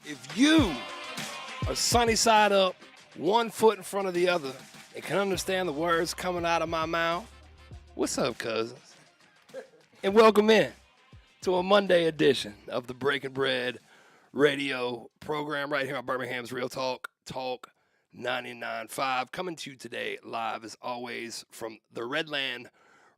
If you are sunny side up, one foot in front of the other, and can understand the words coming out of my mouth, what's up, cousins? And welcome in to a Monday edition of the Breaking Bread radio program right here on Birmingham's Real Talk, Talk 99.5. Coming to you today live, as always, from the Redland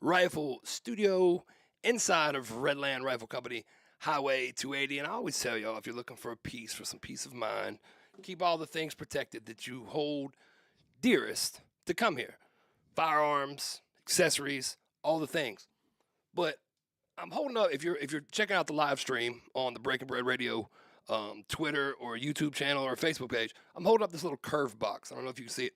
Rifle Studio inside of Redland Rifle Company, Highway 280. And I always tell y'all, if you're looking for some peace of mind, keep all the things protected that you hold dearest to come here. Firearms, accessories, all the things. But I'm holding up, if you're checking out the live stream on the Breaking Bread Radio Twitter or YouTube channel or Facebook page, I'm holding up this little curved box. I don't know if you can see it.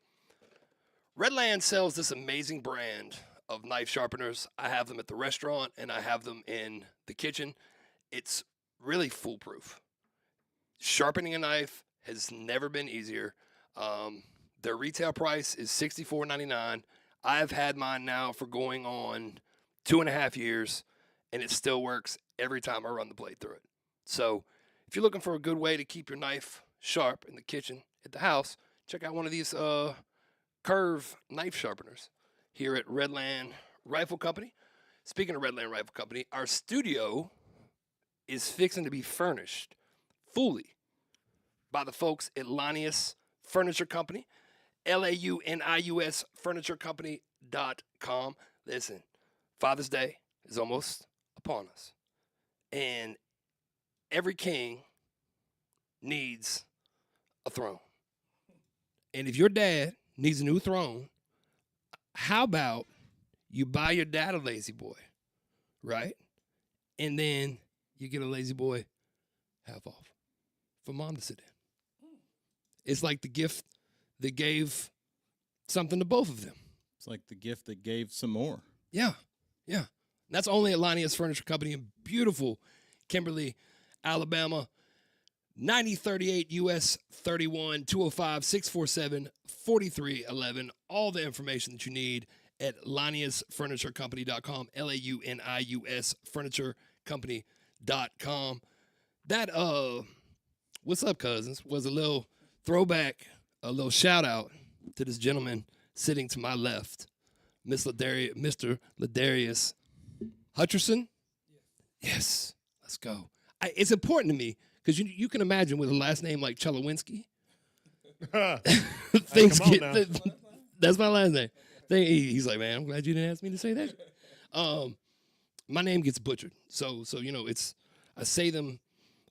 Redland sells this amazing brand of knife sharpeners. I have them at the restaurant and I have them in the kitchen. It's really foolproof. Sharpening a knife has never been easier. Their retail price is $64.99. I've had mine now for going on 2.5 years, and it still works every time I run the blade through it. So if you're looking for a good way to keep your knife sharp in the kitchen, at the house, check out one of these curve knife sharpeners here at Redland Rifle Company. Speaking of Redland Rifle Company, our studio is fixing to be furnished fully by the folks at Lanius Furniture Company, LAUNIUS FurnitureCompany.com. Listen, Father's Day is almost upon us, and every king needs a throne. And if your dad needs a new throne, how about you buy your dad a lazy boy, right? And then you get a lazy boy half off for mom to sit in. It's like the gift that gave something to both of them. It's like the gift that gave some more. Yeah. That's only at Lanius Furniture Company in beautiful Kimberly, Alabama. 9038 US 31 205-647-4311. All the information that you need at LaniusFurnitureCompany.com, LAUNIUS FurnitureCompany.com. That what's up, cousins, was a little throwback, a little shout out to this gentleman sitting to my left, Mr. Ladarius Hutcherson. Yes, let's go. It's important to me because you can imagine with a last name like Chelowinski, things get. That's my last name. He's like, man, I'm glad you didn't ask me to say that. My name gets butchered, so I say them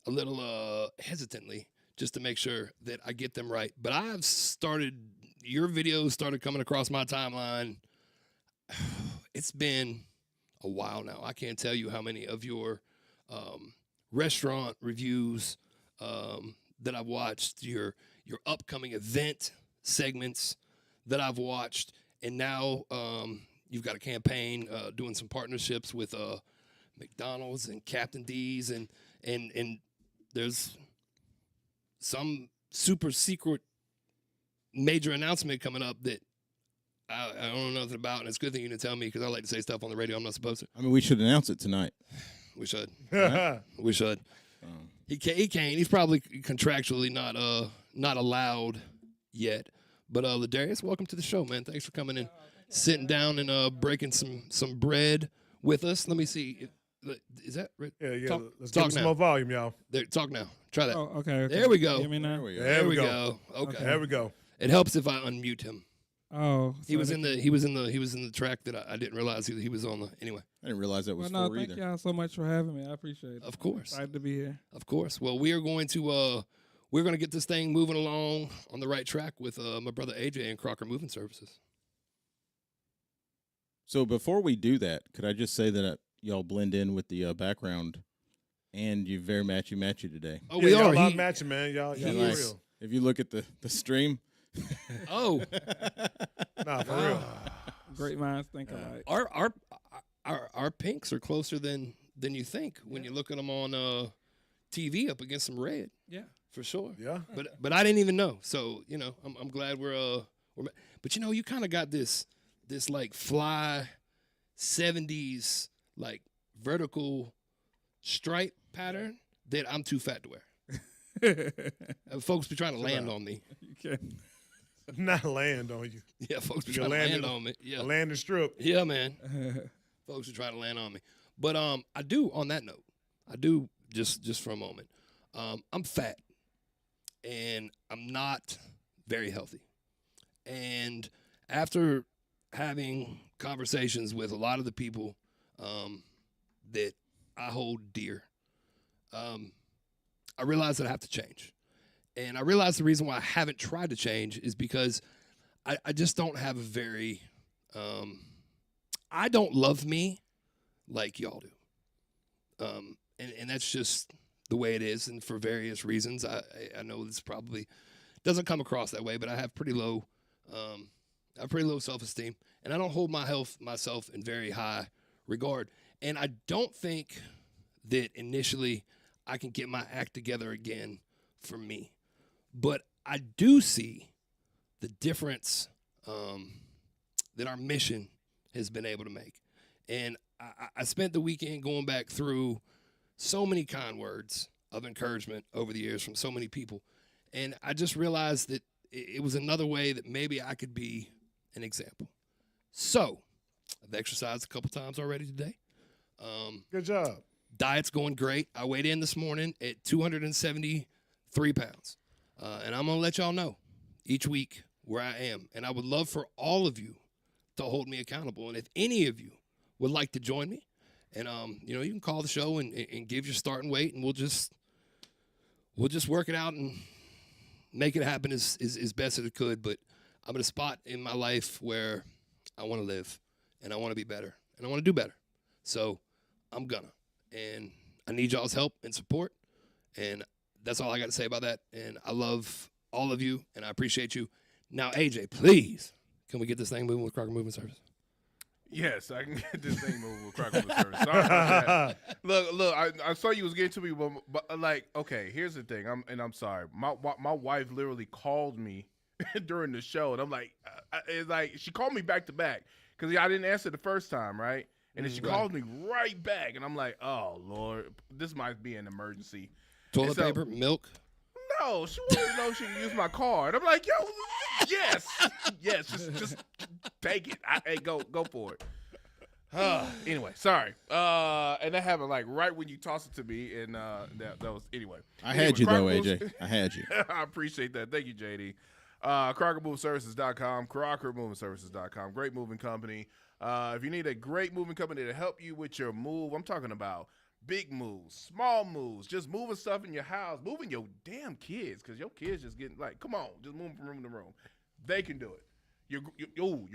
a little hesitantly just to make sure that I get them right. But your videos started coming across my timeline. It's been a while now. I can't tell you how many of your restaurant reviews that I've watched, your upcoming event segments that I've watched, and now you've got a campaign doing some partnerships with McDonald's and Captain D's, and there's some super secret major announcement coming up that I don't know nothing about, and it's a good thing you didn't tell me because I like to say stuff on the radio I'm not supposed to. I mean, we should announce it tonight. We should. Right? We should. He can't. He's probably contractually not allowed yet. But Ladarius, welcome to the show, man. Thanks for coming in, sitting down and breaking some bread with us. Let me see. Is that right? Yeah. Let's talk some more volume, y'all. There, talk now. Try that. Oh, okay. There we go. Hear me now? There we go. Okay. There we go. It helps if I unmute him. Oh, He was in the track that I didn't realize he was on the anyway. I didn't realize that was well, no, four thank either. y'all so much for having me. I appreciate it. Of course. Excited to be here. Of course. Well, we are going to get this thing moving along on the right track with my brother AJ and Crocker Moving Services. So before we do that, could I just say that y'all blend in with the background, and you're very matchy today. Oh, Yeah, we y'all are. lot matching, man. Y'all for Nice. real. If you look at the stream, Oh, Nah, for real. Great minds think alike. our pinks are closer than you think when you look at them on TV up against some red. Yeah. For sure. Yeah. But I didn't even know. So I'm glad we're but you kind of got this like fly 70s like vertical stripe pattern that I'm too fat to wear. Folks be trying to land on me. You can. Not land on you. Yeah, folks be You trying to landed- land on me. Yeah, A landing strip. yeah, man. Folks are trying to land on me. But I do. On that note, I do just for a moment. I'm fat, and I'm not very healthy. And after having conversations with a lot of the people that I hold dear, I realized that I have to change. And I realized the reason why I haven't tried to change is because I just don't have a very I don't love me like y'all do. And that's just the way it is, and for various reasons. I know this probably doesn't come across that way, but I have pretty low self-esteem, and I don't hold myself in very high regard. And I don't think that initially I can get my act together again for me. But I do see the difference that our mission has been able to make. And I spent the weekend going back through so many kind words of encouragement over the years from so many people. And I just realized that it was another way that maybe I could be an example. So I've exercised a couple times already today. Good job. Diet's going great. I weighed in this morning at 273 pounds. And I'm going to let y'all know each week where I am. And I would love for all of you to hold me accountable. And if any of you would like to join me, and you can call the show and give your starting weight, and we'll just work it out and make it happen as best as it could. But I'm at a spot in my life where I want to live, and I want to be better, and I want to do better. So I'm gonna. And I need y'all's help and support. And that's all I got to say about that. And I love all of you, and I appreciate you. Now, AJ, please, can we get this thing moving with Crocker Movement Service? Yes, I can get this thing moving with Crocker Movement Service. Sorry about that. Look, I saw you was getting to me, but like, okay, here's the thing. I'm sorry. My wife literally called me during the show, and I'm like, it's like she called me back to back because I didn't answer the first time, right? And then she called me right back, and I'm like, oh Lord, this might be an emergency. Toilet paper, milk. No, she wanted to know if she could use my card. I'm like, yo, yes, just take it. Hey, go for it. Anyway, sorry. And that happened like right when you tossed it to me, and that was anyway. I had you though, AJ. I had you. I appreciate that. Thank you, JD. CrockerMoveServices.com, CrockerMovingServices.com. Great moving company. If you need a great moving company to help you with your move, I'm talking about big moves, small moves, just moving stuff in your house, moving your damn kids, because your kids just getting like, come on, just move from room to room. They can do it. Your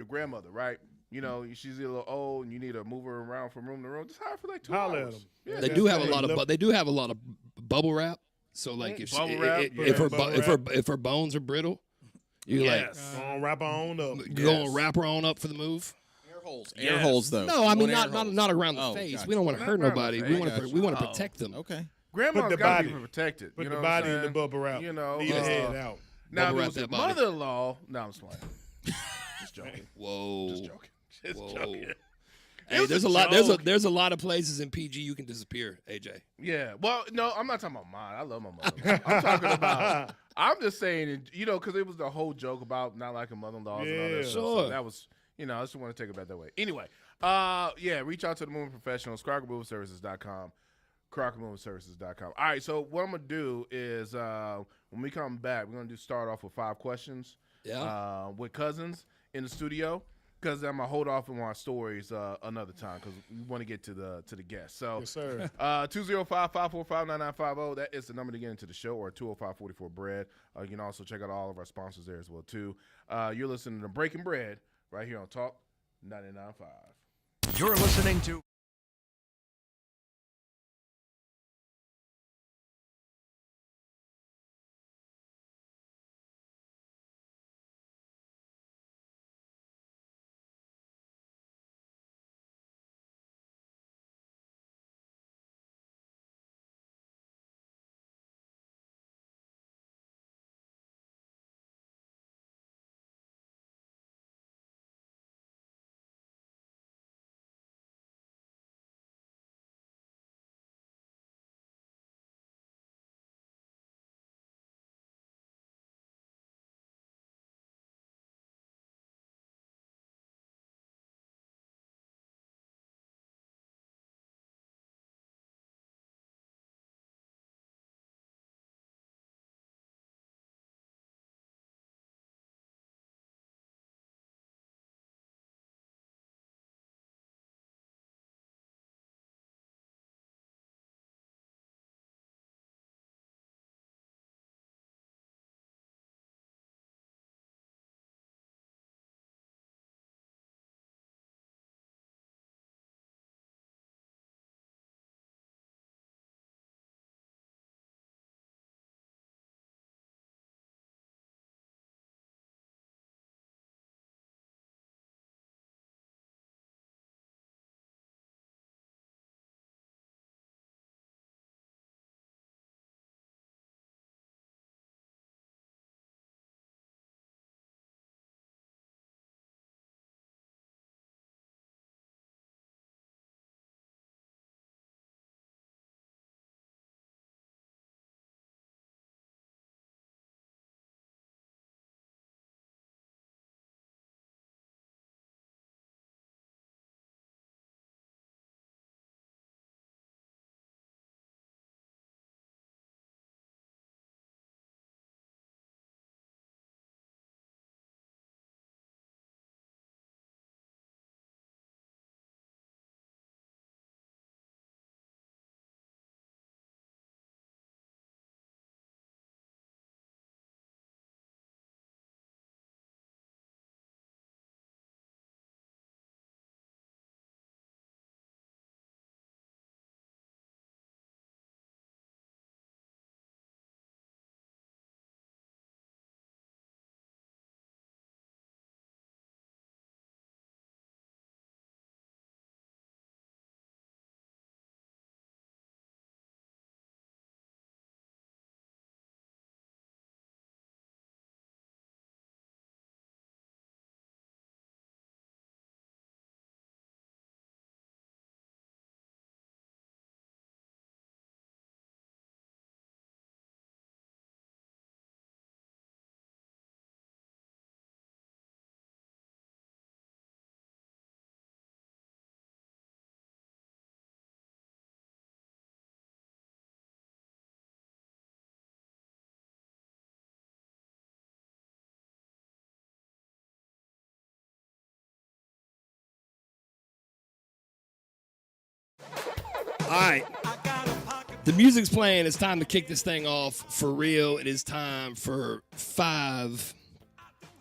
grandmother, right? You know, she's a little old, and you need to move her around from room to room. Just hire for like 2 Holler at hours. them. Yeah, They do have a lot of bubble wrap. So like if Bubble wrap, if her bones are brittle, you yes. Gonna wrap her on up. you gonna wrap her on up for the move. Air holes though. No, I mean You want not air holes? around the Oh, face. gotcha. We don't want to Not hurt around the nobody. face. We want to Oh. protect them. Okay. Grandma's Put the got to be body- protected. Put you the know body what in the I'm bubble wrap. saying? You know, Leave the head out. Now, Bubble if it wrap was your that body. mother-in-law. No, I'm just playing. Just joking. Whoa. Just joking. Just Whoa. joking. Hey, was there's a a lot. joke. There's a lot of places in PG you can disappear, AJ. Yeah. Well, no, I'm not talking about mine. I love my mother. I'm talking about. I'm just saying, because it was the whole joke about not liking mother-in-laws and all that Yeah. stuff. Sure. So that was, I just want to take it back that way. Anyway, reach out to the moving professionals, CrockerMovingServices.com, CrockerMovingServices.com. All right, so what I'm going to do is when we come back, we're going to start off with 5 questions with Cousins in the studio. Because I'm going to hold off on our stories another time because we want to get to the guests. So, Yes, sir. 205-545-9950. That is the number to get into the show, or 205-44-BREAD. You can also check out all of our sponsors there as well, too. You're listening to Breaking Bread right here on Talk 99.5. You're listening to right. The music's playing. It's time to kick this thing off for real. It is time for 5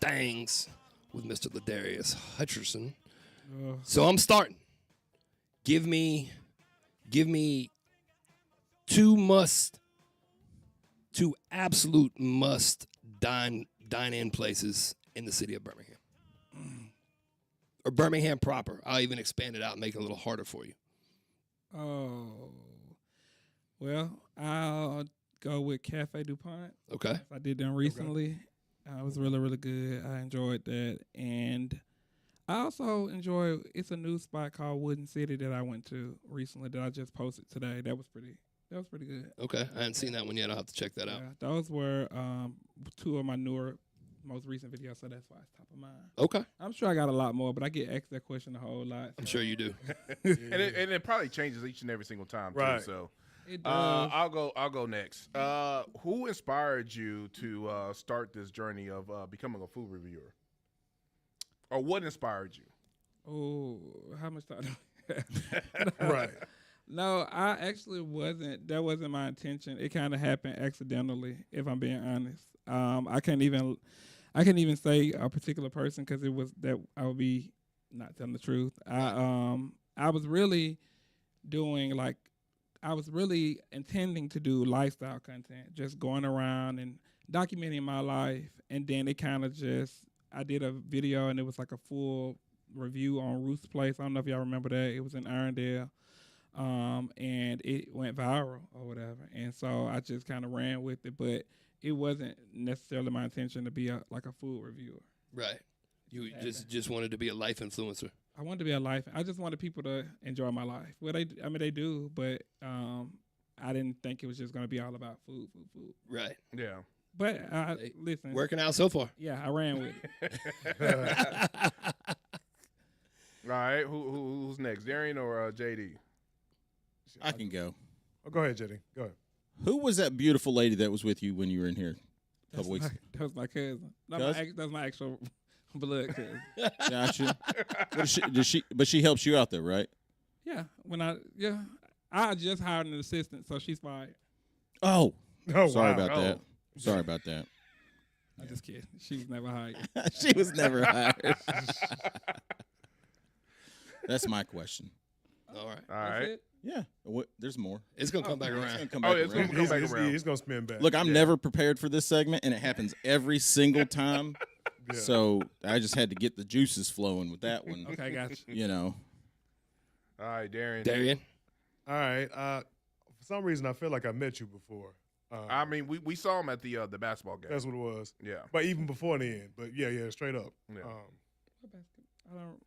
things with Mr. Ladarius Hutcherson. So I'm starting. Give me 2 absolute must dine in places in the city of Birmingham. Or Birmingham proper. I'll even expand it out and make it a little harder for you. Oh, well, I'll go with Cafe DuPont. Okay. I did them recently. It was really, really good. I enjoyed that. And I also enjoy, it's a new spot called Wooden City that I went to recently that I just posted today. That was pretty good. Okay. I hadn't seen that one yet. I'll have to check that out. Yeah, those were 2 of my newer, most recent videos, so that's why it's top of mind. Okay. I'm sure I got a lot more, but I get asked that question a whole lot. I'm sure you do. And it probably changes each and every single time, Right. too. So It does. I'll go next. Who inspired you to start this journey of becoming a food reviewer? Or what inspired you? Oh, how much time? do we have? Right. No, I actually wasn't. That wasn't my intention. It kind of happened accidentally, if I'm being honest. I can't even say a particular person because it was that I would be not telling the truth. I was really doing I was really intending to do lifestyle content, just going around and documenting my life, and then it kind of I did a video and it was like a full review on Ruth's Place. I don't know if y'all remember that. It was in Irondale. And it went viral or whatever. And so I just kind of ran with it, but it wasn't necessarily my intention to be a food reviewer. Right. You just wanted to be a life influencer. I wanted to be a life. I just wanted people to enjoy my life. Well, they do, but I didn't think it was just going to be all about food. Right. Yeah. But listen, Working out so far. yeah, I ran with it. All right. Who's next? Darian or JD? I can go. Oh, go ahead, Jetty. Go ahead. Who was that beautiful lady that was with you when you were in here a couple weeks? That was my cousin. No, Cousin? that was my actual blood cousin. Gotcha. But she helps you out there, right? Yeah, I just hired an assistant, so she's fired. Oh, Oh, sorry wow. about that. Sorry about that. I'm just kidding. She was never hired. She was never hired. That's my question. All right. All right. That's it? Yeah. There's more. It's going to come back It's around. gonna come Oh, back it's around. gonna come back around. He's going to spin back. Look, I'm never prepared for this segment, and it happens every single time. Yeah. So I just had to get the juices flowing with that one. Okay, got you. You know. All right, Darian. Darian. All right. For some reason, I feel like I met you before. I mean, we saw him at the basketball game. That's what it was. Yeah. But even before the end. But yeah, straight up. Yeah. I don't.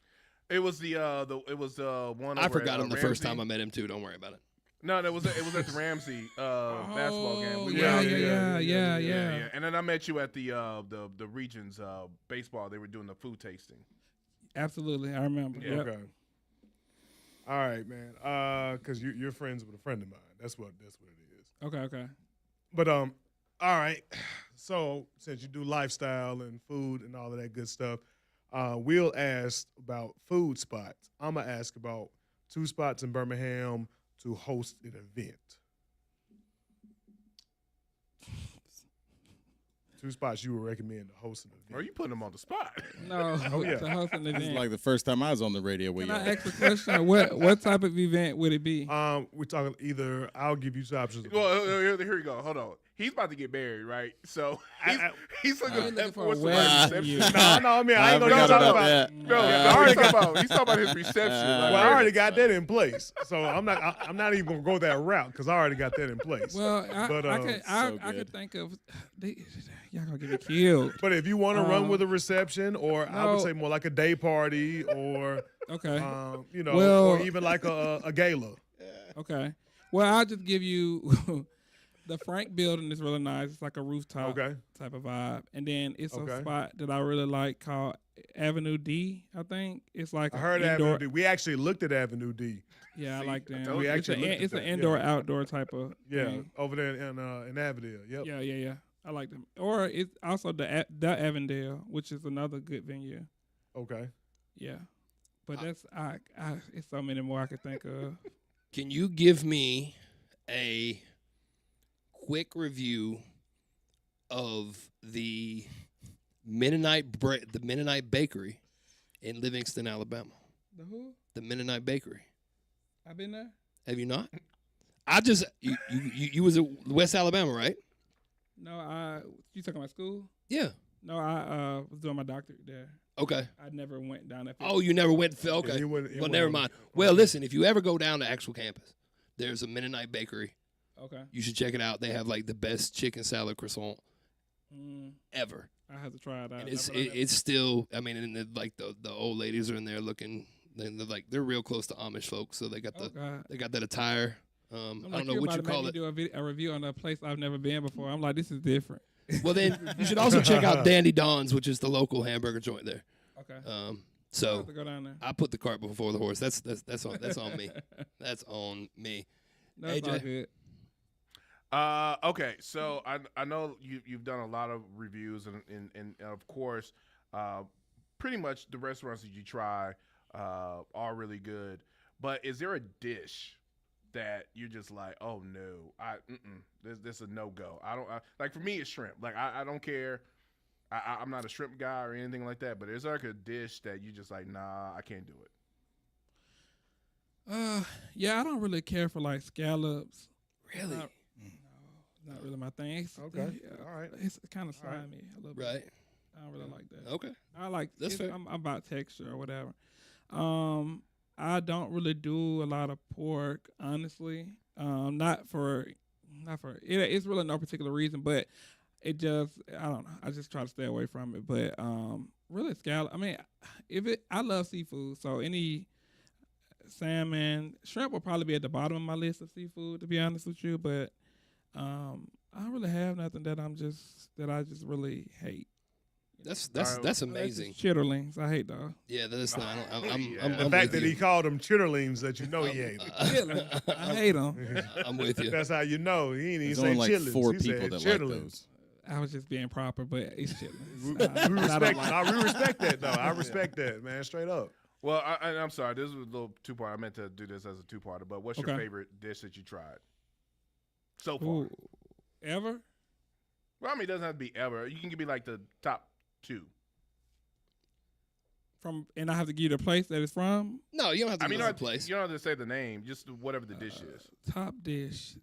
It was one. I over forgot at, him the first Ramsey. time I met him, too. Don't worry about it. No, it was at the Ramsey basketball game. We yeah, went out yeah, there. yeah. And then I met you at the Regions baseball. They were doing the food tasting. Absolutely, I remember. Yeah. Yep. Okay. All right, man. Because you're friends with a friend of mine. That's what it is. Okay. But all right. So since you do lifestyle and food and all of that good stuff, we'll ask about food spots. I'm gonna ask about 2 spots in Birmingham to host an event. 2 spots you would recommend to host an event. Are you putting him on the spot? No, Oh, yeah. to host an This is event. like the first time I was on the radio with Can you. I ask a question? What type of event would it be? We're talking either. I'll give you 2 options. Well, here we go. Hold on. He's about to get married, right? So he's looking I ain't looking for a for wedding somebody's reception. venue. No, I mean I I ain't gonna forgot talk about about. that. No, he's talking about his reception. Well, I already got that in place, so I'm not even gonna go that route because I already got that in place. Well, But, I so could think of y'all gonna get me killed. But if you want to run with a reception, or I would no. say more like a day party, or Okay, or even like a gala. okay. Well, I'll just give you the Frank building is really nice. It's like a rooftop Okay. type of vibe, and then it's Okay. a spot that I really like called Avenue D. I think it's like I heard indoor. Avenue D. We actually looked at Avenue D. Yeah, I like them. We It's actually looked at it's an that, indoor yeah. outdoor type of Yeah, thing. over there in Avondale. Yep. Yeah. I like them. Or it's also the Avondale, which is another good venue. Okay. Yeah, but that's I it's so many more I could think of. Can you give me a quick review of the Mennonite Bakery in Livingston, Alabama? The who? The Mennonite Bakery. I've been there. Have you not? You was at West Alabama, right? No, you talking about school? Yeah. No, I was doing my doctorate there. Okay. I never went down that. Oh, you never went. Okay. he well, went never on- mind. Well, listen. If you ever go down to actual campus, there's a Mennonite Bakery. Okay. You should check it out. They have like the best chicken salad croissant ever. I have to try it out. And it's still. I mean, and the old ladies are in there looking. They're real close to Amish folks, so they got that attire. I don't know what you call it. Do a review on a place I've never been before. I'm like, this is different. Well, then you should also check out Dandy Don's, which is the local hamburger joint there. Okay. Um, I so have to go down there. I put the cart before the horse. That's on me. That's on me. That's all AJ? good. Okay, so I know you've done a lot of reviews and of course, pretty much the restaurants that you try are really good. But is there a dish that you're just like, oh no, this is a no go? Like for me, it's shrimp. Like I don't care. I'm not a shrimp guy or anything like that. But is there like a dish that you just like, nah, I can't do it? Yeah, I don't really care for like scallops. Really? Not really my thing. Okay. All right. It's kind of slimy a little bit. Right. I don't really like that. Okay. I like That's fair. I'm about texture or whatever. I don't really do a lot of pork, honestly. Not for it's really no particular reason, but it just I don't know. I just try to stay away from it. But really scallop. I mean, I love seafood, so any salmon, shrimp will probably be at the bottom of my list of seafood, to be honest with you. But I don't really have nothing that I just really hate. That's amazing. Chitterlings, I hate those. Yeah, that's not. I'm The fact that he called them chitterlings, that you know he ain't. I hate them. I'm with you. That's how you know. He ain't even There's say only like chitlins. 4 He people said that chitterlings. like those. I was just being proper, but it's chitlins. We respect that though. I respect that, man. Straight up. Well, I'm sorry. This was a little two-part. I meant to do this as a two-parter. But what's your Okay. favorite dish that you tried so far? Ooh. Ever? Well, I mean, it doesn't have to be ever. You can give me like the top 2. And I have to give you the place that it's from. No, you don't have to I mean, go you to the place. don't have to say the name, just whatever the dish is. Top dish.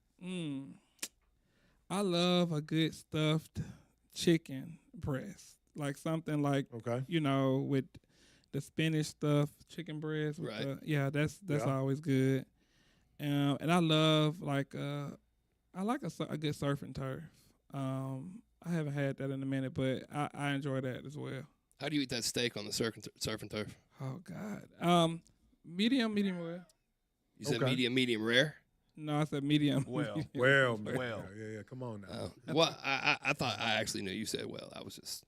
I love a good stuffed chicken breast, like something like Okay. with the spinach stuffed chicken breast. With Right. That's Yeah. always good. And I love I like a good surf and turf. I haven't had that in a minute, but I enjoy that as well. How do you eat that steak on the surf and turf? Oh God. Medium well. You said Okay. medium rare. No, I said medium. Well. Well, man. Well. Yeah. Come on now. Well, I thought I actually knew you said well. I was just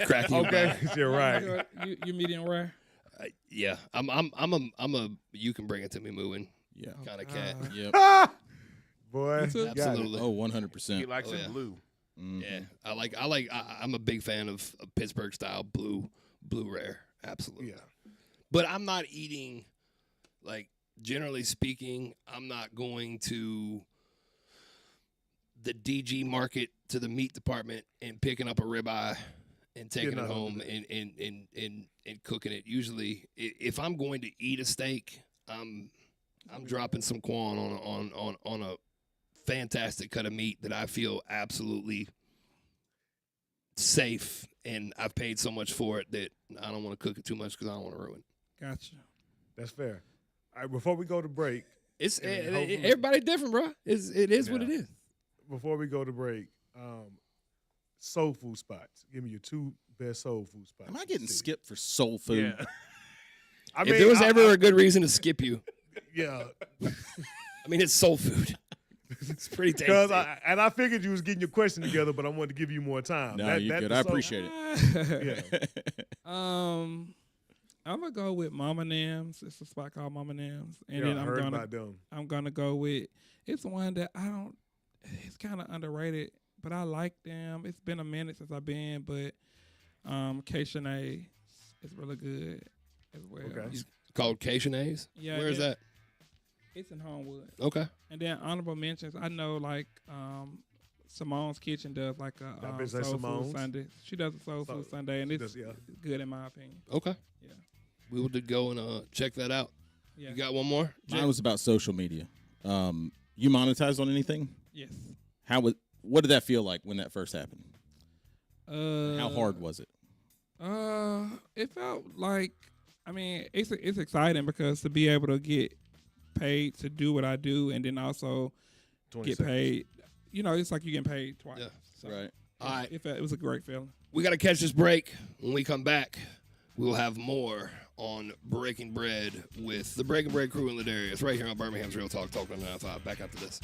cracking. you Okay, back. you're right. You medium rare. Yeah, I'm a you can bring it to me mooing Yeah. kind of cat. Yep. Boy, Me too. you got it. Absolutely. Oh, He 100%. likes Oh, it yeah. blue. Yeah, I'm a big fan of Pittsburgh style blue rare. Absolutely. Yeah. But I'm not eating, like, generally speaking, I'm not going to the DG market to the meat department and picking up a ribeye and taking You're it not home gonna and cooking it. Usually, if I'm going to eat a steak, I'm dropping some quan on a fantastic cut of meat that I feel absolutely safe, and I've paid so much for it that I don't want to cook it too much because I don't want to ruin it. Gotcha. That's fair. All right, before we go to break, It's And hopefully- everybody different, bro. It is what it Yeah. is. before we go to break, soul food spots. Give me your 2 best soul food spots. Am I in getting the city. skipped for soul food? Yeah. I If there was ever a good reason to skip you, yeah, I mean, it's soul food. It's pretty tasty. because I figured you was getting your question together, but I wanted to give you more time. No, you're good. the I soul- appreciate it. Yeah. I'm gonna go with Mama Nam's. It's a spot called Mama Nam's, and Yeah, then I heard about them. I'm gonna go with. It's one that I don't. It's kind of underrated, but I like them. It's been a minute since I've been, but K-Shanae is really good as well. Okay. It's called Cation A's. Yeah, Where is yeah. that? It's in Homewood. Okay. And then honorable mentions, I know like Simone's Kitchen does like a That bitch like soul food Simone's? Sunday. She does a soul food Sunday, and she it's does, yeah. good in my opinion. Okay. Yeah. We will go and check that out. Yeah. You got one more? Mine was about social media. You monetized on anything? Yes. What did that feel like when that first happened? How Uh, hard was it? It felt like, I mean, it's exciting because to be able to get paid to do what I do, and then also 20 get seconds. paid. You know, it's like you getting paid twice. Yeah. So Right. All right. it was a great feeling. We got to catch this break. When we come back, we'll have more on Breaking Bread with the Breaking Bread crew in Ladarius right here on Birmingham's Real Talk, Talk 995. Back after this.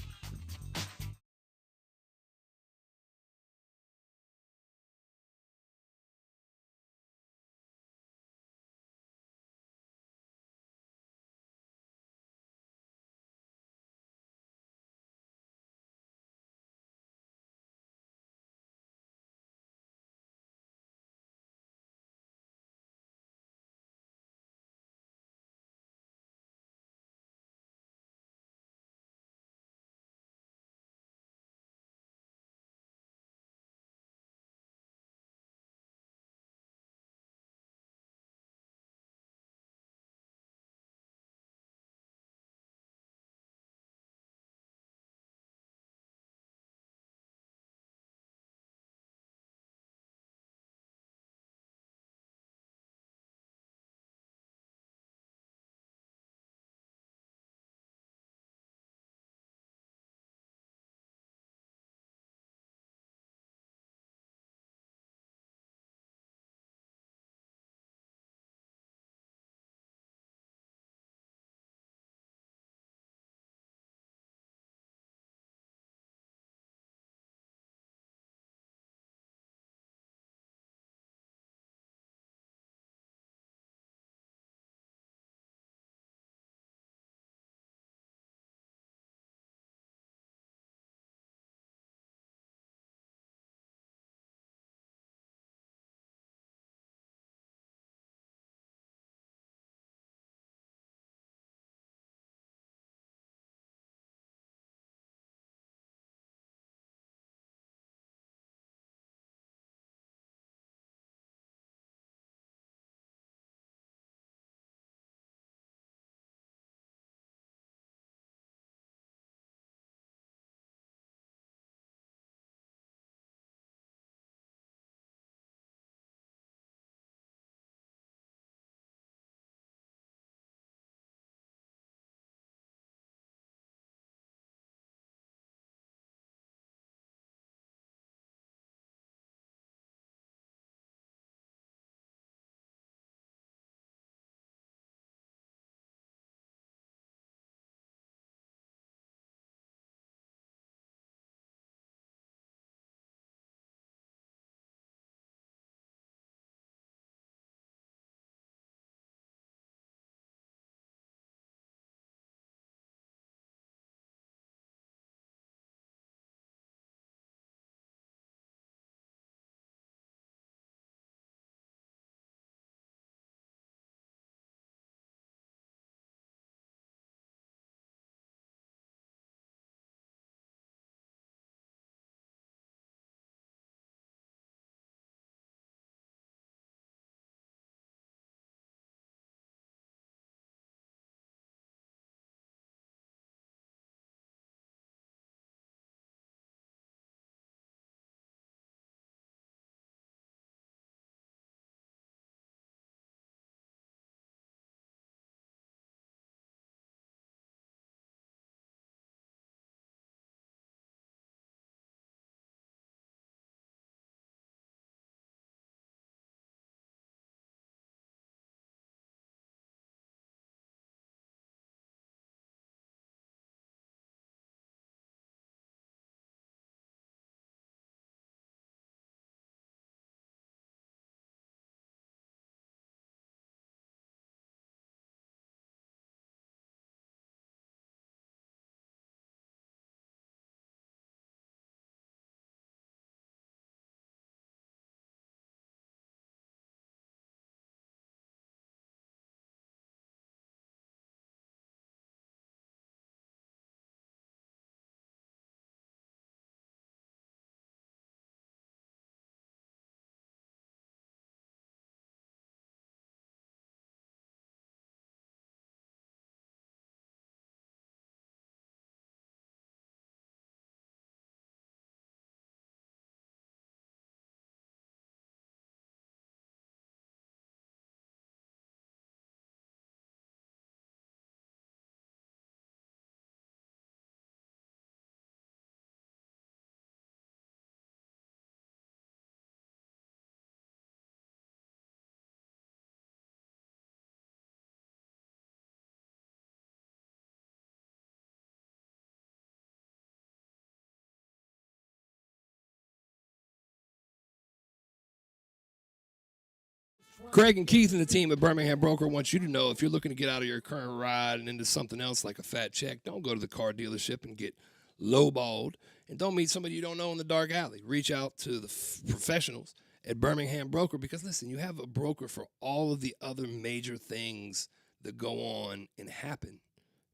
Craig and Keith and the team at Birmingham Broker want you to know if you're looking to get out of your current ride and into something else like a fat check, don't go to the car dealership and get lowballed. And don't meet somebody you don't know in the dark alley. Reach out to the professionals at Birmingham Broker because, listen, you have a broker for all of the other major things that go on and happen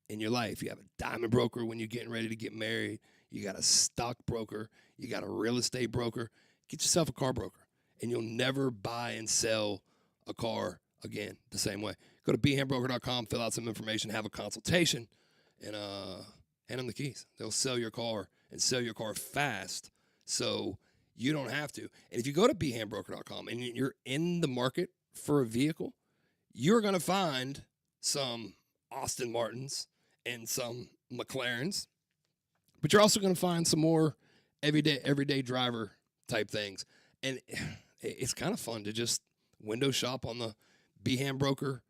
in your life. You have a diamond broker when you're getting ready to get married. You got a stock broker. You got a real estate broker. Get yourself a car broker, and you'll never buy and sell a car again the same way. Go to bhambroker.com, fill out some information, have a consultation, and hand them the keys. They'll sell your car and sell your car fast so you don't have to. And if you go to bhambroker.com and you're in the market for a vehicle, you're going to find some Aston Martins and some McLarens, but you're also going to find some more everyday driver type things. And it's kind of fun to just window shop on the Beham Broker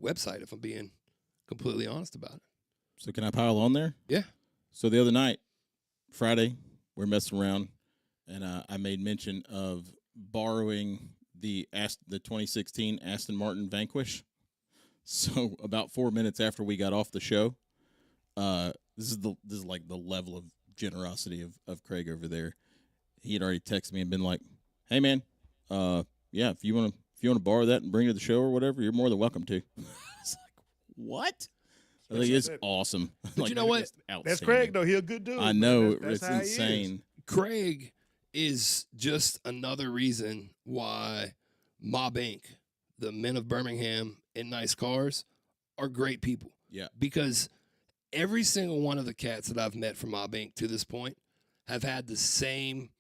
website, if I'm being completely honest about it. So can I pile on there? Yeah. So the other night, Friday, we're messing around, and I made mention of borrowing the 2016 Aston Martin Vanquish. So about 4 minutes after we got off the show, this is like the level of generosity of Craig over there. He had already texted me and been like, "Hey man, yeah, if you want to borrow that and bring it to the show or whatever, you're more than welcome to." I was like, "What?" I think it's awesome. But you know what? That's Craig, though. He a good dude. I know. That's It's how he insane. Craig is just another reason why Mob Inc., the men of Birmingham in nice cars, are great people. Yeah. Because every single one of the cats that I've met from Mob Inc. to this point have had the same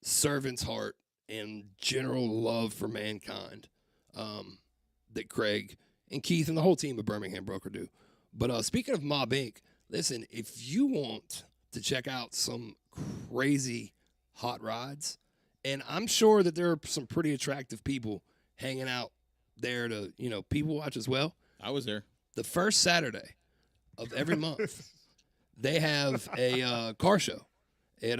servant's heart and general love for mankind that Craig and Keith and the whole team of Birmingham Broker do. But speaking of Mob Inc., listen, if you want to check out some crazy hot rides, and I'm sure that there are some pretty attractive people hanging out there to, people watch as well. I was there. The first Saturday of every month, they have a car show at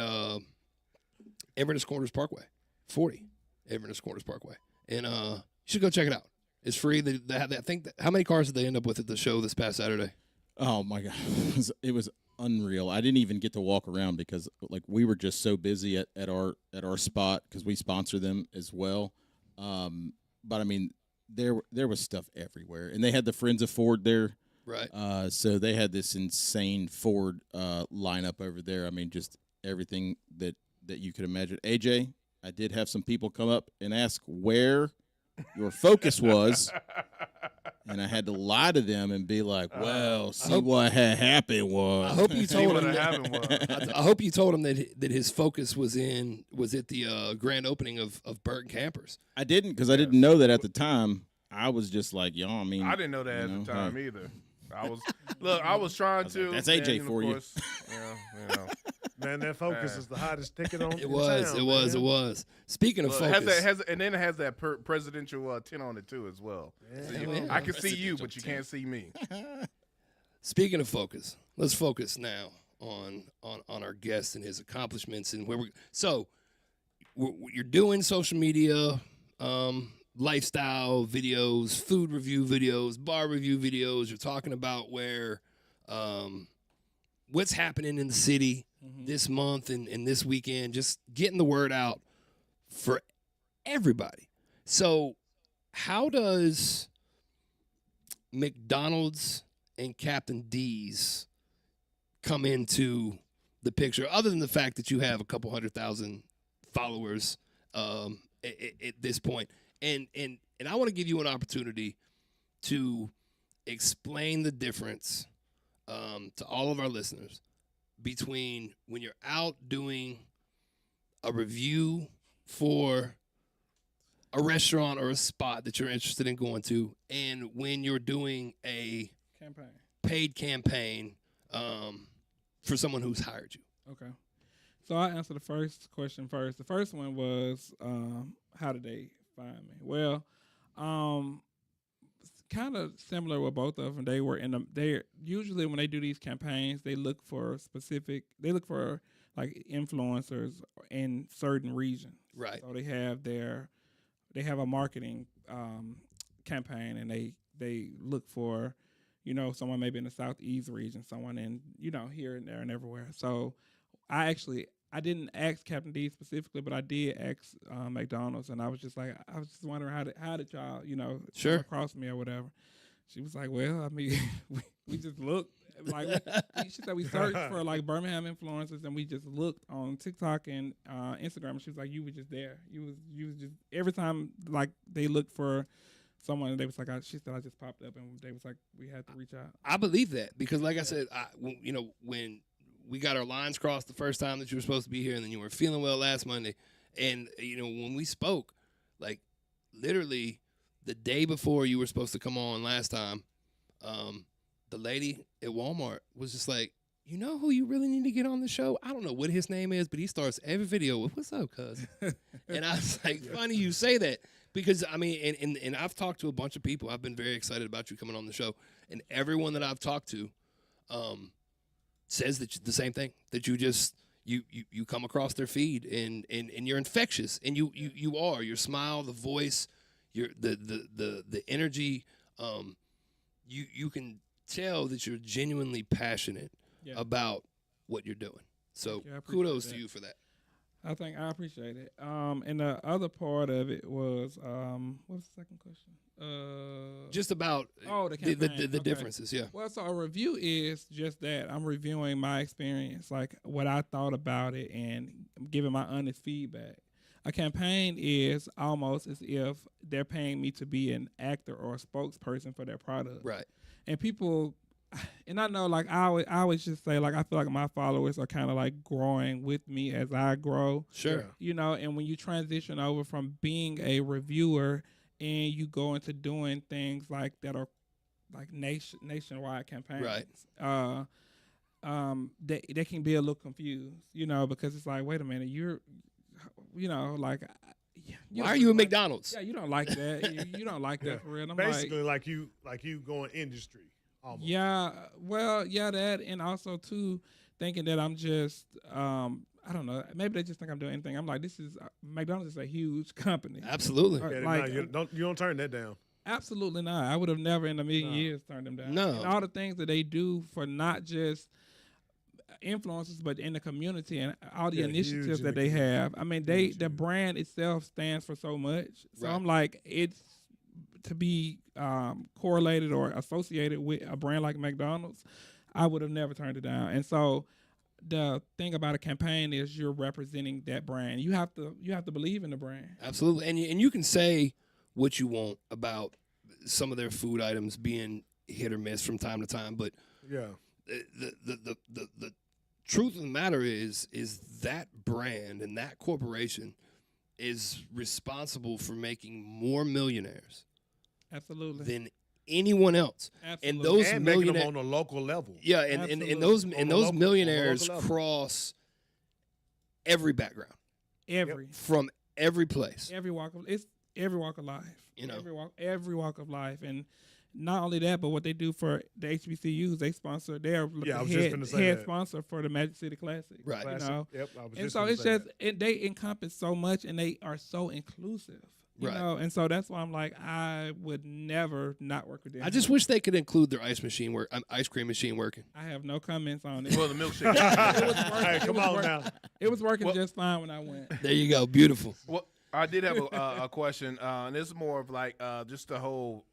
Inverness Corners Parkway, 40 Inverness Corners Parkway. And you should go check it out. It's free. They have that. I think how many cars did they end up with at the show this past Saturday? Oh my God, it was unreal. I didn't even get to walk around because we were just so busy at our spot because we sponsor them as well. But I mean, there was stuff everywhere, and they had the Friends of Ford there. Right. So they had this insane Ford lineup over there. I mean, just everything that you could imagine. AJ, I did have some people come up and ask where your Focus was, and I had to lie to them and be like, "Well, see what had happened was." I hope you told him. happened I hope you told him that his Focus was at the grand opening of Burton Campers. I didn't because I didn't know that at the time. I was just like, I mean, I didn't know that at the time either. I was trying to. That's AJ and for of you. course, yeah. Man, that Focus is the hottest ticket on. It was. Speaking of Look, Focus, and then it has that presidential tint on it too as well. So I can see you, but you can't see me. speaking of Focus, let's focus now on our guest and his accomplishments and where you're doing social media, lifestyle videos, food review videos, bar review videos. You're talking about what's happening in the city this month and this weekend, just getting the word out for everybody. So how does McDonald's and Captain D's come into the picture, other than the fact that you have a couple 100,000 followers at this point? And I want to give you an opportunity to explain the difference to all of our listeners between when you're out doing a review for a restaurant or a spot that you're interested in going to, and when you're doing a paid campaign for someone who's hired you. Okay. So I'll answer the first question first. The first one was, how did they find me? Well, kind of similar with both of them. They usually when they do these campaigns, they look for like influencers in certain regions. Right. So they have a marketing campaign, and they look for, someone maybe in the Southeast region, someone in, here and there and everywhere. So I didn't ask Captain D specifically, but I did ask McDonald's, and I was just wondering how did y'all, Sure. come across me or whatever. She was like, well, I mean, we just looked. Like she said, we searched for like Birmingham influencers, and we just looked on TikTok and Instagram. And she was like, you were just there. You was just every time like they looked for someone, they was like, she said I just popped up, and they was like, we had to reach out. I believe that because, like I said, when we got our lines crossed the first time that you were supposed to be here, and then you were feeling well last Monday, and when we spoke, like literally the day before you were supposed to come on last time, the lady at Walmart was just like, you know who you really need to get on the show? I don't know what his name is, but he starts every video with, what's up, cuz? And I was like, funny you say that. Because, I mean, and I've talked to a bunch of people. I've been very excited about you coming on the show. And everyone that I've talked to says the same thing, that you just, you come across their feed and you're infectious. And you are. Your smile, the voice, the energy, you can tell that you're genuinely passionate about what you're doing. So kudos to you for that. I appreciate it. And the other part of it was, what was the second question? Just about the campaign. the differences, yeah. Well, so a review is just that. I'm reviewing my experience, like what I thought about it, and giving my honest feedback. A campaign is almost as if they're paying me to be an actor or a spokesperson for their product. Right. And people, and I know, like, I always just say, like, I feel like my followers are kind of like growing with me as I grow. Sure. And when you transition over from being a reviewer and you go into doing things like that are like nationwide campaigns. Right. They can be a little confused, because it's like, wait a minute, you're, like, why are you at McDonald's? Yeah, you don't like that. you don't like that for real. I'm basically like you going industry. Almost. Yeah, well, yeah, that, and also too thinking that I'm just, I don't know, maybe they just think I'm doing anything. I'm like, this is McDonald's is a huge company. Absolutely. You don't turn that down. Absolutely not. I would have never in a million years turned them down. No. And all the things that they do for not just influencers, but in the community and all the initiatives that they have. I mean, the brand itself stands for so much. So Right. I'm like, it's to be correlated or associated with a brand like McDonald's, I would have never turned it down. And so the thing about a campaign is you're representing that brand. You have to believe in the brand. Absolutely. And you can say what you want about some of their food items being hit or miss from time to time, but yeah, the truth of the matter is that brand and that corporation is responsible for making more millionaires Absolutely. than anyone else. Absolutely. And those and making them millionaires on a local level. yeah, and those millionaires cross every background from every place. Every walk of life. Every walk of life. And not only that, but what they do for the HBCUs, they sponsor their head sponsor for the Magic City Classic. Right. Yep. And so it's just they encompass so much, and they are so inclusive. You Right. know, and so that's why I'm like, I would never not work with them. I just wish they could include their ice cream machine working. I have no comments on it. Well, the milkshake. Hey, come on now. It was working just fine when I went. There you go. Beautiful. Well, I did have a question, and this is more of like just the whole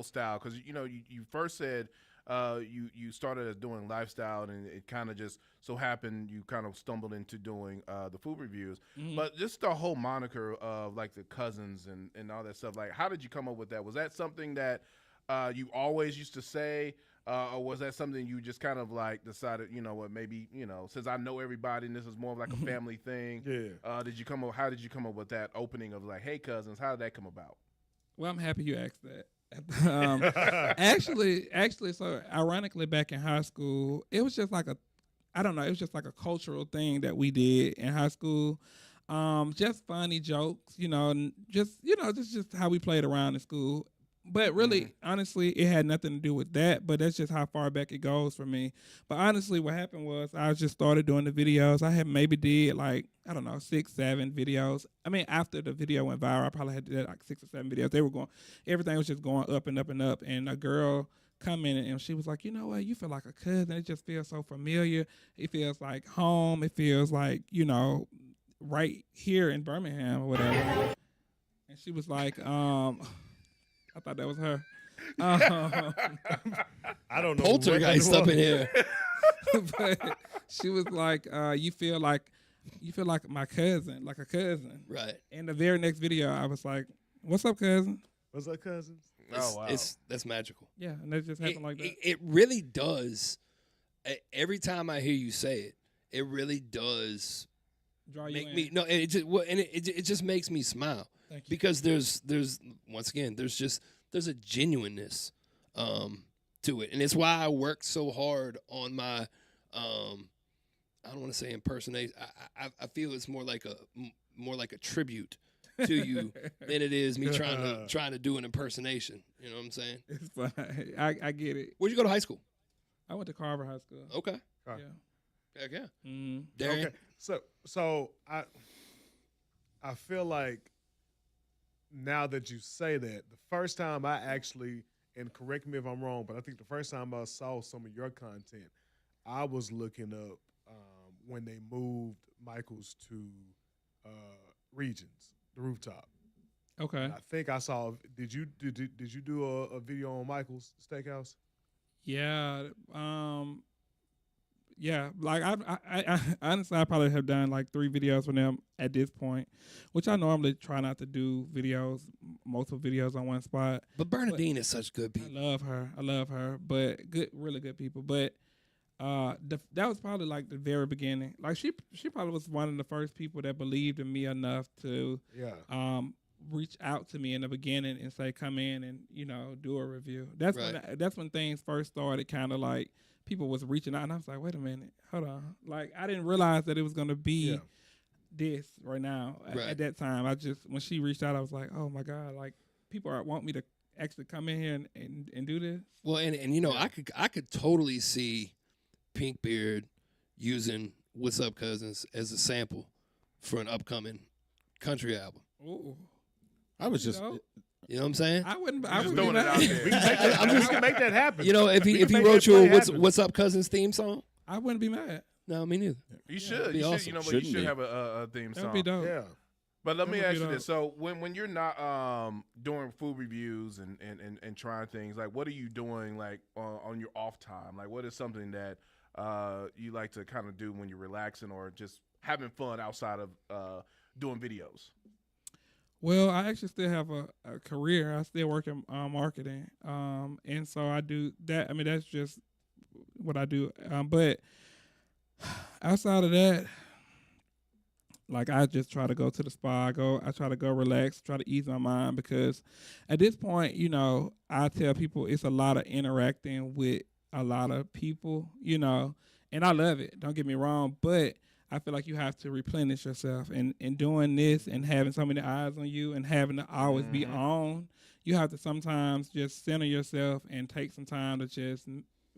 style, because you first said you started as doing lifestyle, and it kind of just so happened you kind of stumbled into doing the food reviews, but just the whole moniker of like the cousins and all that stuff. Like, how did you come up with that? Was that something that you always used to say? Or was that something you just kind of like decided, maybe, since I know everybody and this is more of like a family thing. Yeah. How did you come up with that opening of like, hey, cousins, how did that come about? Well, I'm happy you asked that. Actually, so ironically, back in high school, it was just like it was just like a cultural thing that we did in high school. Just funny jokes, and just how we played around in school. But really, honestly, it had nothing to do with that. But that's just how far back it goes for me. But honestly, what happened was I just started doing the videos. I had maybe did like, I don't know, 6, 7 videos. I mean, after the video went viral, I probably had to do like 6 or 7 videos. They were going, everything was just going up and up and up. And a girl come in and she was like, you know what, you feel like a cousin. It just feels so familiar. It feels like home. It feels like, you know, right here in Birmingham or whatever. And she was like, I thought that was her. I don't know. Poltergeist up in here. But she was like, you feel like my cousin, like a cousin. Right. In the very next video, I was like, what's up, cousin? What's up, cousins? Oh wow. That's magical. Yeah, and that just happened like that. It really does. Every time I hear you say it, it really does Draw you make in. me no. And it just makes me smile. Thank you. Because there's once again there's a genuineness to it, and it's why I work so hard on my I don't want to say impersonation. I feel it's more like a tribute to you than it is me trying to do an impersonation. You know what I'm saying? It's fine. I get it. Where'd you go to high school? I went to Carver High School. Okay, Okay. Yeah. heck yeah. Mm-hmm. Darian? Okay. So I feel like now that you say that, the first time I actually, and correct me if I'm wrong, but I think the first time I saw some of your content, I was looking up when they moved Michael's to Regions, the rooftop. Okay. I think I saw. Did you do a video on Michael's Steakhouse? Yeah. Yeah. Like I honestly, I probably have done like 3 videos with them at this point, which I normally try not to do multiple videos on one spot. But Bernadine is such good people. I love her, but really good people. But that was probably like the very beginning. Like she probably was one of the first people that believed in me enough to reach out to me in the beginning and say, come in and, you know, do a review. That's when things first started, kind of like people was reaching out, and I was like, wait a minute, hold on. Like I didn't realize that it was gonna be this right now. At that time, when she reached out, I was like, oh my God, like people want me to actually come in here and do this. Well, and you know, I could totally see Pinkbeard using "What's Up, Cousins" as a sample for an upcoming country album. Ooh. I was just, You know what I'm saying? I wouldn't Just be throwing it out mad. there. We can make that happen. You know, if he can make wrote that you play a happen. "What's Up, Cousins" theme song, I wouldn't be mad. no, me neither. You should. be You awesome. should. You know, but you Shouldn't should be. have a theme That song. would be dope. Yeah. But let That me would ask be you dope. this: so when you're not doing food reviews and trying things, like what are you doing like on your off time? Like what is something that you like to kind of do when you're relaxing or just having fun outside of doing videos? Well, I actually still have a career. I still work in marketing, and so I do that. I mean, that's just what I do. But outside of that, like I just try to go to the spa. I try to go relax, try to ease my mind, because at this point, you know, I tell people it's a lot of interacting with a lot of people, you know, and I love it. Don't get me wrong, but I feel like you have to replenish yourself, and doing this and having so many eyes on you and having to always be on, you have to sometimes just center yourself and take some time to just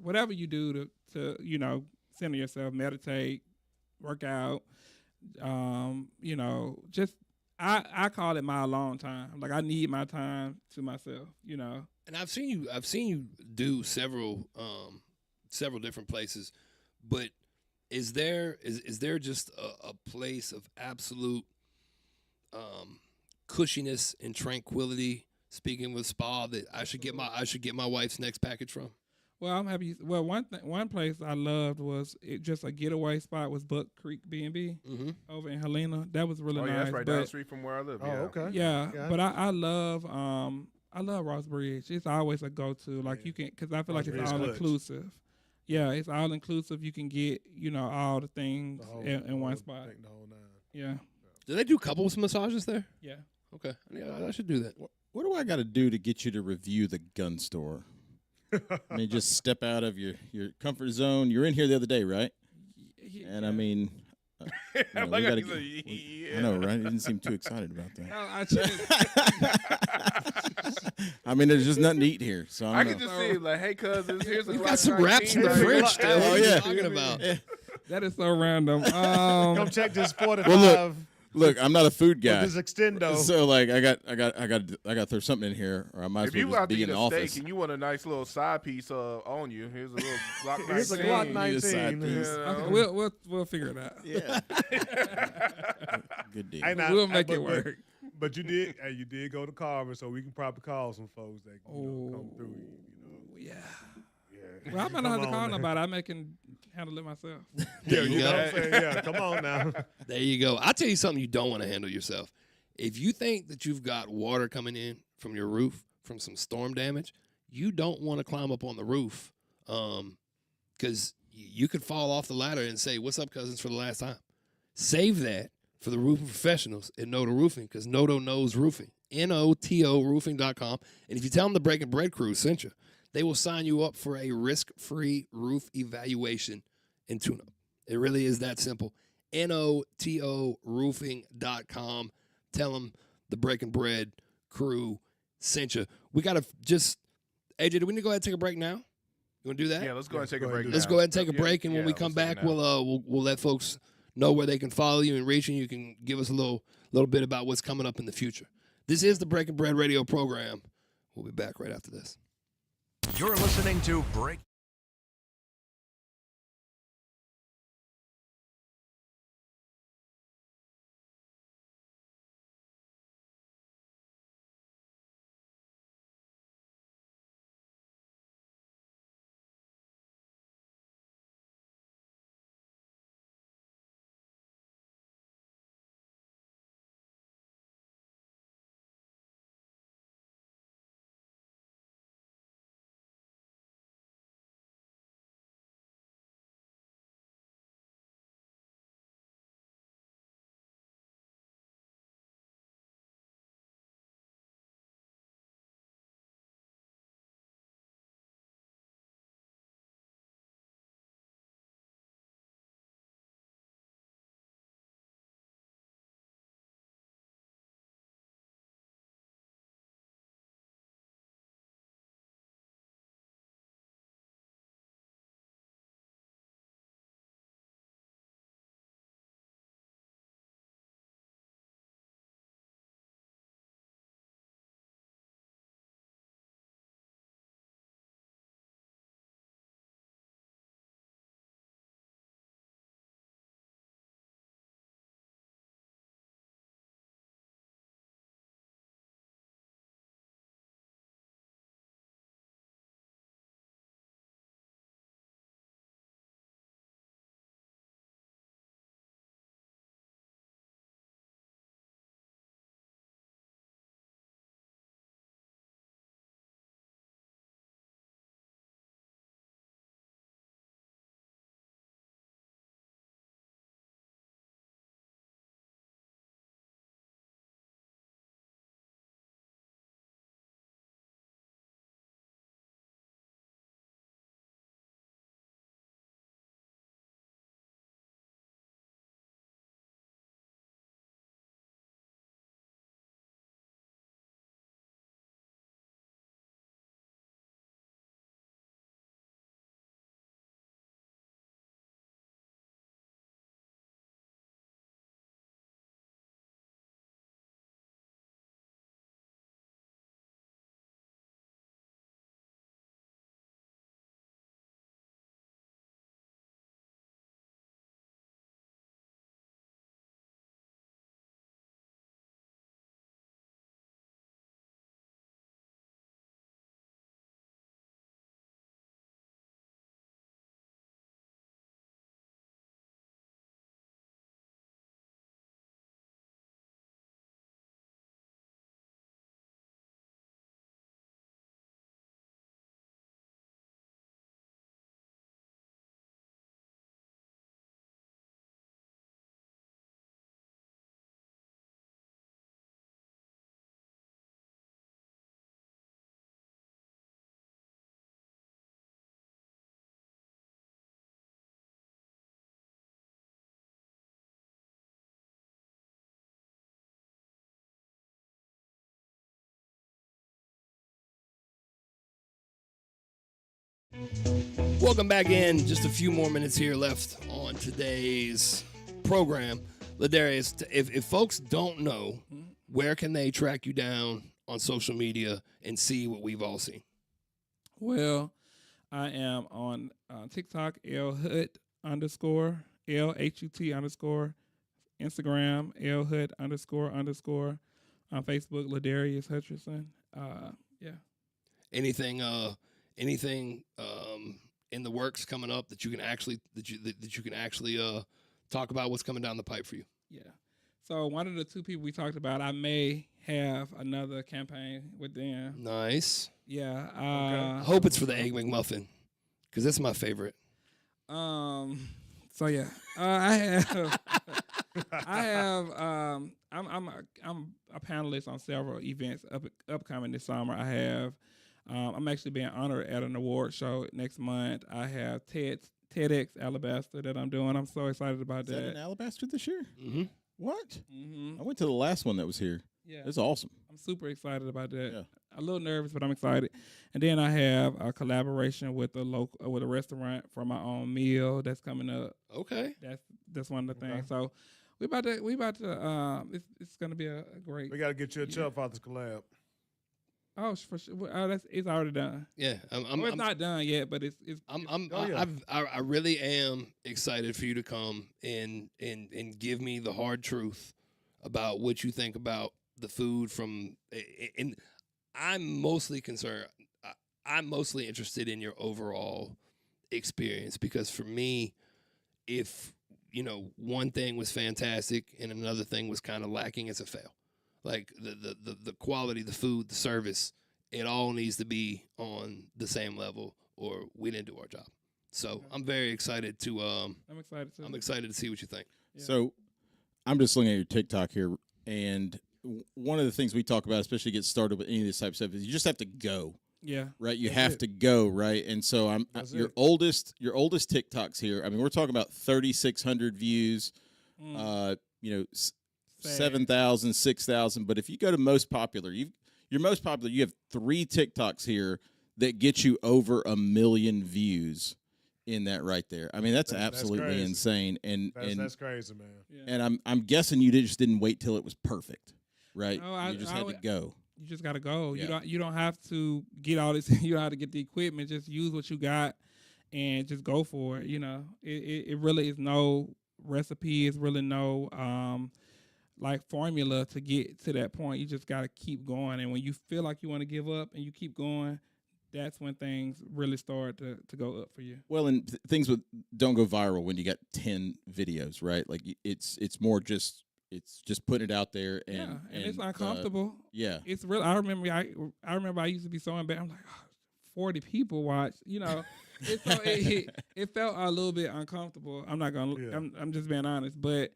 whatever you do to you know, center yourself, meditate, work out, you know, just I call it my alone time. Like I need my time to myself, you know. And I've seen you do several different places, but is there just a place of absolute cushiness and tranquility, speaking with spa, that I should get my wife's next package from? Well, I'm happy. Well, one place I loved was just a getaway spot was Buck Creek B&B over in Helena. That was really Oh nice. yeah, that's right down the but- street from where I live. Oh, yeah. okay. Yeah, Yeah. but I love Ross Bridge. It's always a go-to. Like you can, because I feel like it's Ross Bridge all clutch. inclusive. Yeah, it's all inclusive. You can get, you know, all the things The whole- in one the spot. thing, the whole nine. Yeah, Do they do couples massages there? yeah. Okay, yeah, I should do that. what do I got to do to get you to review the gun store? I mean, just step out of your comfort zone. You're in here the other day, right? And I mean, you know, we Like I gotta said, get- yeah. I know, right? You didn't seem too excited about that. No, I just, I mean, there's just nothing to eat here, so I I can don't know. just see it like, hey, cousins, here's a We've Glock got some 19 wraps in the right fridge here. still. Oh, What are you yeah. talking about? That is so random. Come check this 45 Well, Look, I'm not a food with guy, this extendo. so like I got to throw something in here, or I might as If well you just out to be eat in the a office. steak and you want a nice little side piece on you, here's a little Glock 19. Here's a Glock You need a side 19. piece. Okay, we'll figure it out. Yeah, good deal. Hey, now, We'll make but- it work. But you did go to Carver, so we can probably call some folks that come through. Yeah. Yeah. Well, I might not have to Come call on, man. nobody. I can handle it myself. Yeah, you you know go. what I'm saying? Yeah, come on now. There you go. I'll tell you something you don't want to handle yourself. If you think that you've got water coming in from your roof from some storm damage, you don't want to climb up on the roof because you could fall off the ladder and say, "What's up, cousins?" for the last time. Save that for the roofing professionals at Noto Roofing because Noto knows roofing. NOTO roofing.com. And if you tell them the Breaking Bread crew sent you, they will sign you up for a risk-free roof evaluation and tune-up. It really is that simple. NOTO roofing.com. Tell them the Breaking Bread crew sent you. We got to just, AJ, do we need to go ahead and take a break now? You want to do that? Yeah, let's go ahead and take Go a ahead break. and do Let's now. go ahead and take a Yeah, break, and when we yeah, come let's take back, it now. we'll let folks know where they can follow you and reach you. You can give us a little bit about what's coming up in the future. This is the Breaking Bread radio program. We'll be back right after this. You're listening to Break. Welcome back in. Just a few more minutes here left on today's program. Ladarius, if folks don't know, where can they track you down on social media and see what we've all seen? Well, I am on TikTok, LHUT_, LHUT_, Instagram, LHUT__, on Facebook, Ladarius Hutcherson. Yeah. Anything in the works coming up that you can actually talk about what's coming down the pipe for you? Yeah. So one of the two people we talked about, I may have another campaign with them. Nice. Yeah. I hope it's for the Egg McMuffin, because that's my favorite. So yeah, I'm a panelist on several events upcoming this summer. I have, I'm actually being honored at an award show next month. I have TEDx Alabaster that I'm doing. I'm so excited about Is that that. in Alabaster this year? Mm-hmm. What? Mm-hmm. I went to the last one that was here. Yeah, It's awesome. I'm super excited about that. Yeah. A little nervous, but I'm excited. And then I have a collaboration with a restaurant for my own meal that's coming up. Okay. That's one of the things. So we about to it's gonna be a great. We got to get you a Chubb Fathers collab. Oh, for sure. It's already done. Yeah. It's not done yet, but it's. I really am excited for you to come and give me the hard truth about what you think about the food from. And I'm mostly concerned. I'm mostly interested in your overall experience, because for me, if one thing was fantastic and another thing was kind of lacking, it's a fail. Like the quality, the food, the service, it all needs to be on the same level, or we didn't do our job. So I'm very excited to. I'm excited too. I'm excited to see what you think. Yeah. So I'm just looking at your TikTok here, and one of the things we talk about, especially get started with any of this type of stuff, is you just have to go. Yeah. Right, you That's have it. to go, right, and so That's your it. oldest TikToks here. I mean, we're talking about 3,600 views, Mm. Sad. Sad. 7,000, 6,000. But if you go to most popular, you're most popular. You have 3 TikToks here that get you over 1 million views in that right there. I mean, that's absolutely crazy. insane. And That's crazy, man. Yeah. and I'm guessing you just didn't wait till it was perfect, right? No, You just had to go. You just gotta go. Yeah. You don't have to get all this. You don't have to get the equipment. Just use what you got, and just go for it. It really is no recipe. It's really no like formula to get to that point. You just gotta keep going. And when you feel like you want to give up and you keep going, that's when things really start to go up for you. Well, and things don't go viral when you got 10 videos, right? Like it's more just putting it out there, and it's uncomfortable. Yeah, It's real. I remember I used to be so embarrassed. I'm like, 40 people watch. It felt a little bit uncomfortable. I'm not gonna. Yeah. I'm just being honest. But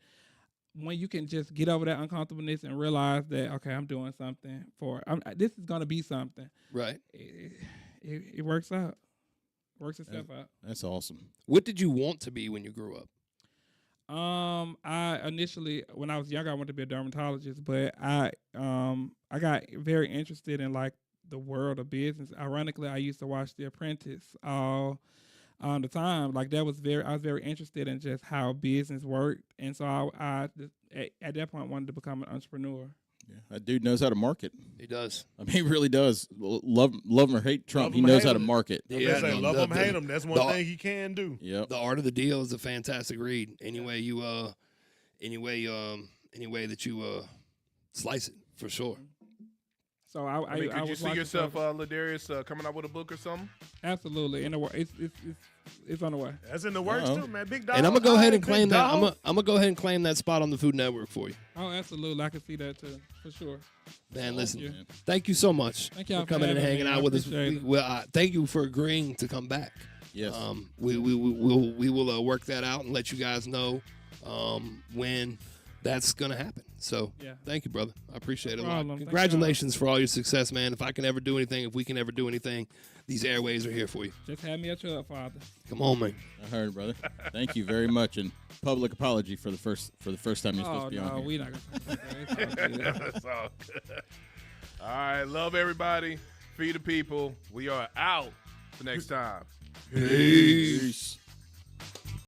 when you can just get over that uncomfortableness and realize that, okay, I'm doing something this is gonna be something. Right. It works out. Works itself out. that's awesome. What did you want to be when you grew up? I initially, when I was younger, I wanted to be a dermatologist, but I got very interested in like the world of business. Ironically, I used to watch The Apprentice all the time. Like I was very interested in just how business worked, and so I at that point wanted to become an entrepreneur. Yeah, that dude knows how to market. He does. I mean, he really does. Love him or hate Trump, Love he him or knows hate how to him. market. Yeah, no, love him, the- hate him. That's one the- thing he can do. Yep. The Art of the Deal is a fantastic read. Any way that you slice it, for sure. So I mean, could you was see watching yourself, stuff. Ladarius, coming out with a book or something? Absolutely, in the way it's on the way. That's in the works Uh-oh. too, man. Big dog. And I'm gonna go ahead and Big claim that. dog. I'm gonna go ahead and claim that spot on the Food Network for you. Oh, absolutely, I can see that too, for sure. Man, listen. you. Thank you so much Thank y'all for for coming and having hanging me. out I with us. appreciate it. Well, thank you for agreeing to come back. Yes. We will work that out and let you guys know when that's gonna happen. So Yeah. thank you, brother. I appreciate it a lot. problem. Thank Congratulations for all your success, man. If we can ever do anything, these airways are here for you. Just have me at your father. Come on, man. I heard, brother. Thank you very much, and public apology for the first time you're supposed Oh to be no, on here. we not gonna. It's all good. That's all good. All right, love everybody. Feed the people. We are out for next time. Peace.